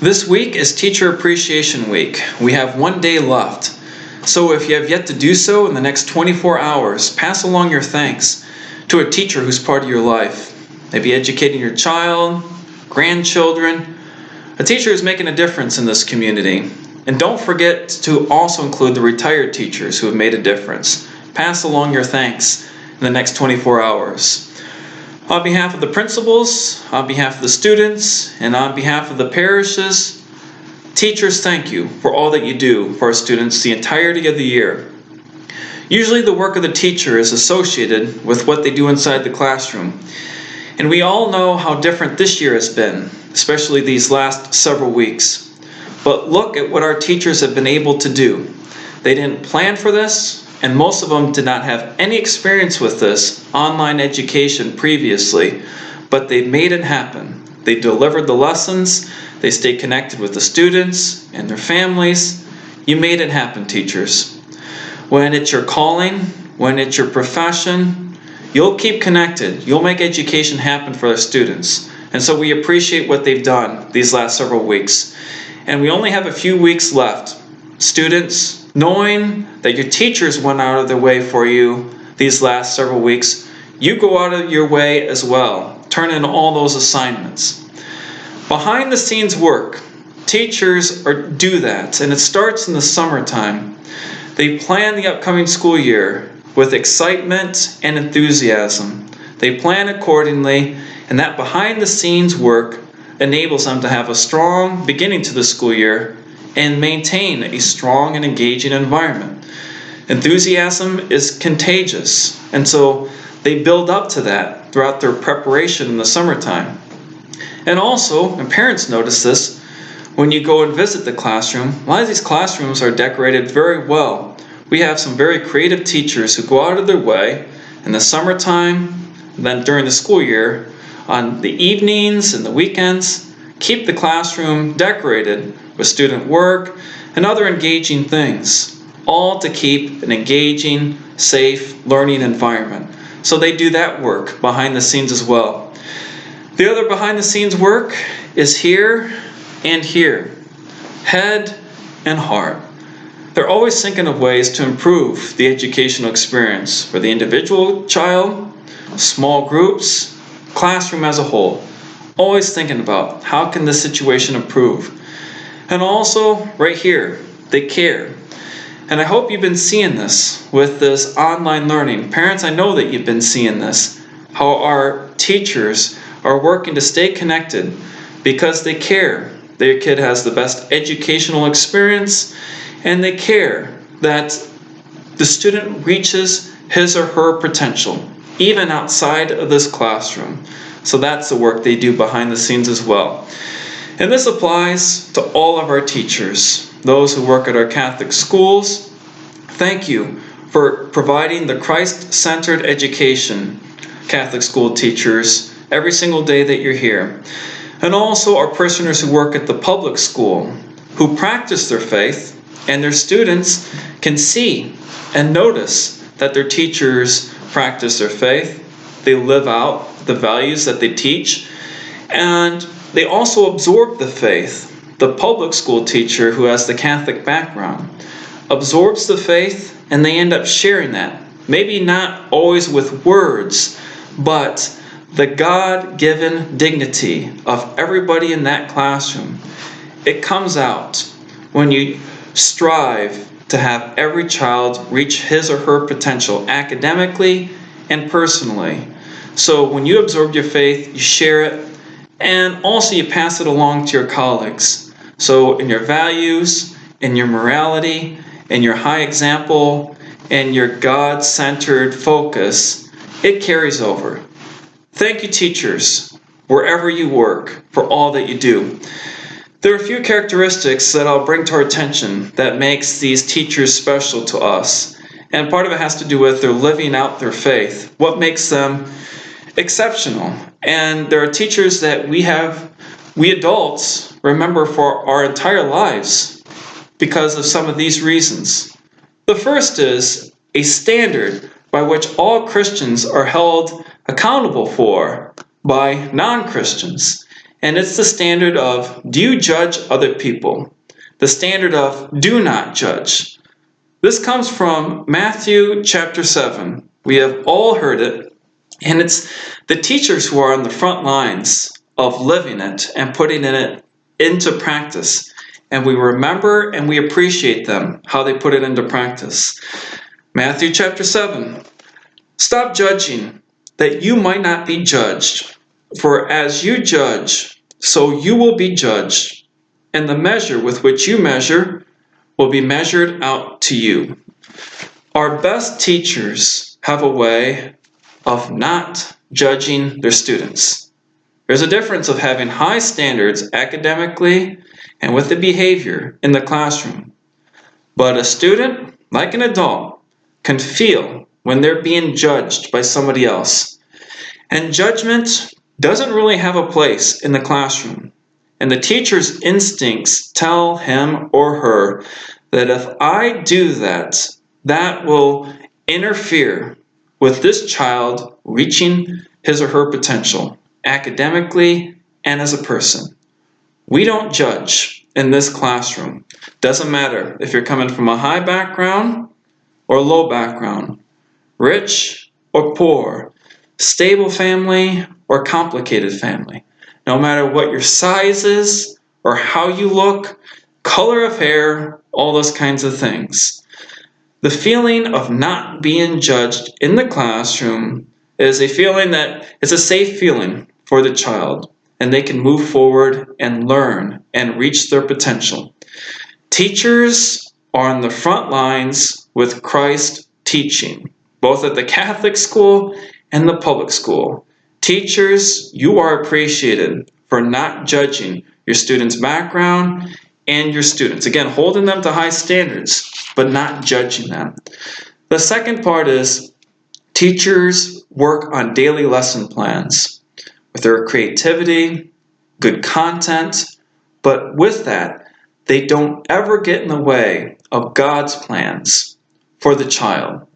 This week is Teacher Appreciation Week. We have one day left. So if you have yet to do so in the next 24 hours, pass along your thanks to a teacher who's part of your life. Maybe educating your child, grandchildren, a teacher who's making a difference in this community. And don't forget to also include the retired teachers who have made a difference. Pass along your thanks in the next 24 hours. On behalf of the principals, on behalf of the students, and on behalf of the parishes, teachers, thank you for all that you do for our students the entirety of the year. Usually the work of the teacher is associated with what they do inside the classroom. And we all know how different this year has been, especially these last several weeks. But look at what our teachers have been able to do. They didn't plan for this, and most of them did not have any experience with this online education previously, but they made it happen. They delivered the lessons, they stayed connected with the students and their families. You made it happen, teachers. When it's your calling, when it's your profession, you'll keep connected. You'll make education happen for our students. And so we appreciate what they've done these last several weeks. And we only have a few weeks left. Students, knowing that your teachers went out of their way for you these last several weeks, you go out of your way as well. Turn in all those assignments. Behind the scenes work, teachers do that, and it starts in the summertime. They plan the upcoming school year with excitement and enthusiasm. They plan accordingly, and that behind the scenes work enables them to have a strong beginning to the school year and maintain a strong and engaging environment. Enthusiasm is contagious, and so they build up to that throughout their preparation in the summertime. And also, and parents notice this, when you go and visit the classroom, a lot of these classrooms are decorated very well. We have some very creative teachers who go out of their way in the summertime, and then during the school year, on the evenings and the weekends, keep the classroom decorated with student work and other engaging things, all to keep an engaging, safe learning environment. So they do that work behind the scenes as well. The other behind the scenes work is here and here, head and heart. They're always thinking of ways to improve the educational experience for the individual child, small groups, classroom as a whole. Always thinking about how can this situation improve. And also right here, they care. And I hope you've been seeing this with this online learning. Parents, I know that you've been seeing this, how our teachers are working to stay connected because they care. Their kid has the best educational experience, and they care that the student reaches his or her potential, even outside of this classroom. So that's the work they do behind the scenes as well. And this applies to all of our teachers, those who work at our Catholic schools. Thank you for providing the Christ-centered education, Catholic school teachers, every single day that you're here. And also our parishioners who work at the public school, who practice their faith, and their students can see and notice that their teachers practice their faith. They live out the values that they teach, and they also absorb the faith. The public school teacher who has the Catholic background absorbs the faith, and they end up sharing that. Maybe not always with words, but the God-given dignity of everybody in that classroom. It comes out when you strive to have every child reach his or her potential academically and personally. So when you absorb your faith, you share it, and also you pass it along to your colleagues. So in your values, in your morality, in your high example, and your God-centered focus, it carries over. Thank you, teachers, wherever you work, for all that you do. There are a few characteristics that I'll bring to our attention that makes these teachers special to us. And part of it has to do with their living out their faith. What makes them exceptional? And there are teachers that we adults remember for our entire lives because of some of these reasons. The first is a standard by which all Christians are held accountable for by non-Christians. And it's the standard of, do you judge other people? The standard of, do not judge. This comes from Matthew chapter 7. We have all heard it, and it's the teachers who are on the front lines of living it and putting it into practice. And we remember and we appreciate them, how they put it into practice. Matthew chapter 7. Stop judging, that you might not be judged. For as you judge, so you will be judged, and the measure with which you measure will be measured out to you. Our best teachers have a way of not judging their students. There's a difference of having high standards academically and with the behavior in the classroom. But a student, like an adult, can feel when they're being judged by somebody else. And judgment doesn't really have a place in the classroom. And the teacher's instincts tell him or her that if I do that, that will interfere with this child reaching his or her potential, academically and as a person. We don't judge in this classroom. Doesn't matter if you're coming from a high background or low background, rich or poor, stable family or complicated family. No matter what your size is or how you look, color of hair, all those kinds of things. The feeling of not being judged in the classroom is a feeling that is a safe feeling for the child, and they can move forward and learn and reach their potential. Teachers are on the front lines with Christ teaching, both at the Catholic school and the public school. Teachers, you are appreciated for not judging your students' background and your students. Again, holding them to high standards, but not judging them. The second part is teachers work on daily lesson plans with their creativity, good content, but with that, they don't ever get in the way of God's plans for the child.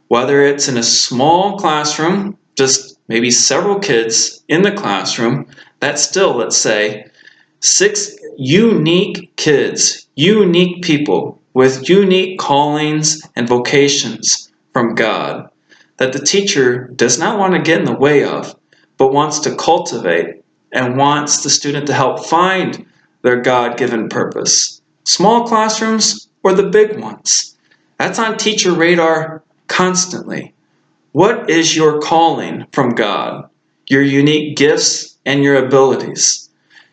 Whether it's in a small classroom, just maybe several kids in the classroom, that's still, let's say, 6 unique kids, unique people with unique callings and vocations from God that the teacher does not want to get in the way of, but wants to cultivate and wants the student to help find their God-given purpose. Small classrooms or the big ones. That's on teacher radar constantly. What is your calling from God? Your unique gifts and your abilities.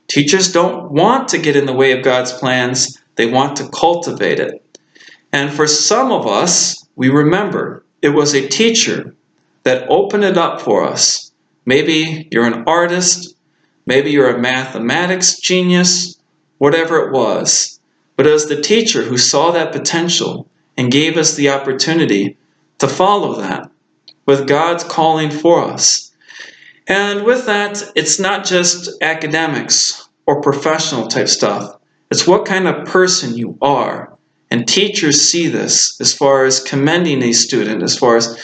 Teachers don't want to get in the way of God's plans. They want to cultivate it. And for some of us, we remember it was a teacher that opened it up for us. Maybe you're an artist. Maybe you're a mathematics genius. Whatever it was. But it was the teacher who saw that potential and gave us the opportunity to follow that with God's calling for us. And with that, it's not just academics or professional type stuff. It's what kind of person you are. And teachers see this as far as commending a student, as far as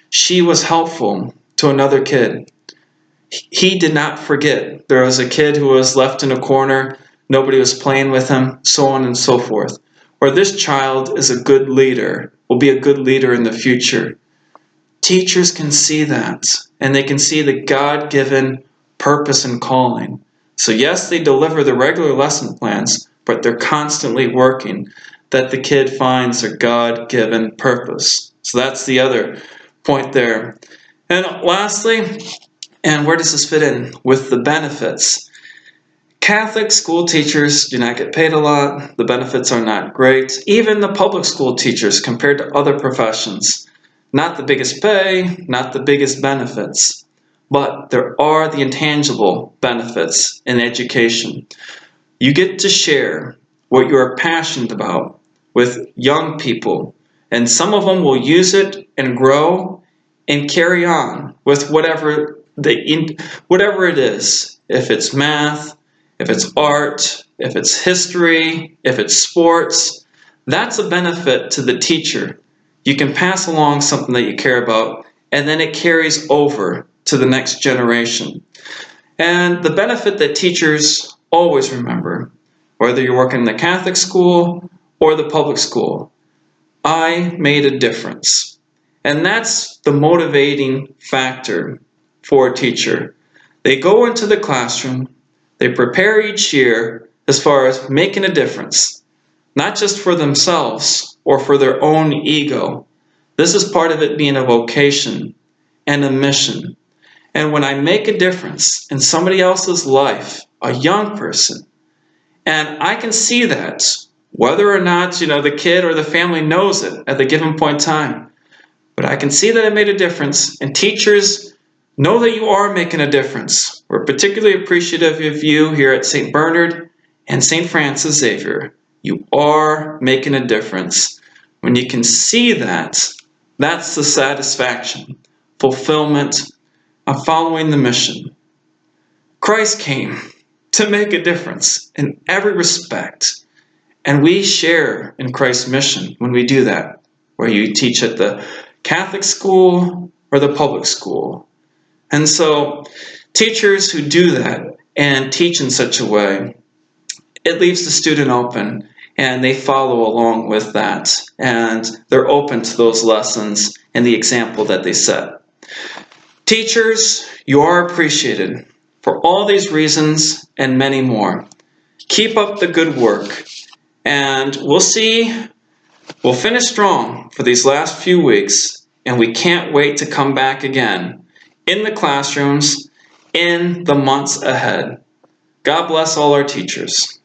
she was helpful to another kid. He did not forget. There was a kid who was left in a corner. Nobody was playing with him, so on and so forth. Or this child is a good leader, will be a good leader in the future. Teachers can see that, and they can see the God-given purpose and calling. So yes, they deliver the regular lesson plans, but they're constantly working that the kid finds their God-given purpose. So that's the other point there. And lastly, and where does this fit in? With the benefits. Catholic school teachers do not get paid a lot. The benefits are not great. Even the public school teachers compared to other professions. Not the biggest pay, not the biggest benefits. But there are the intangible benefits in education. You get to share what you're passionate about with young people. And some of them will use it and grow and carry on with whatever it is. If it's math, if it's art, if it's history, if it's sports, that's a benefit to the teacher. You can pass along something that you care about, and then it carries over to the next generation. And the benefit that teachers always remember, whether you're working in the Catholic school or the public school, I made a difference. And that's the motivating factor for a teacher. They go into the classroom, they prepare each year as far as making a difference, not just for themselves or for their own ego. This is part of it being a vocation and a mission. And when I make a difference in somebody else's life, a young person, and I can see that, whether or not, the kid or the family knows it at the given point in time, but I can see that I made a difference, and teachers know that you are making a difference. We're particularly appreciative of you here at St. Bernard and St. Francis Xavier. You are making a difference. When you can see that, that's the satisfaction, fulfillment of following the mission. Christ came to make a difference in every respect. And we share in Christ's mission when we do that, whether you teach at the Catholic school or the public school. And so teachers who do that and teach in such a way, it leaves the student open and they follow along with that. And they're open to those lessons and the example that they set. Teachers, you are appreciated for all these reasons and many more. Keep up the good work. And we'll finish strong for these last few weeks, and we can't wait to come back again in the classrooms in the months ahead. God bless all our teachers.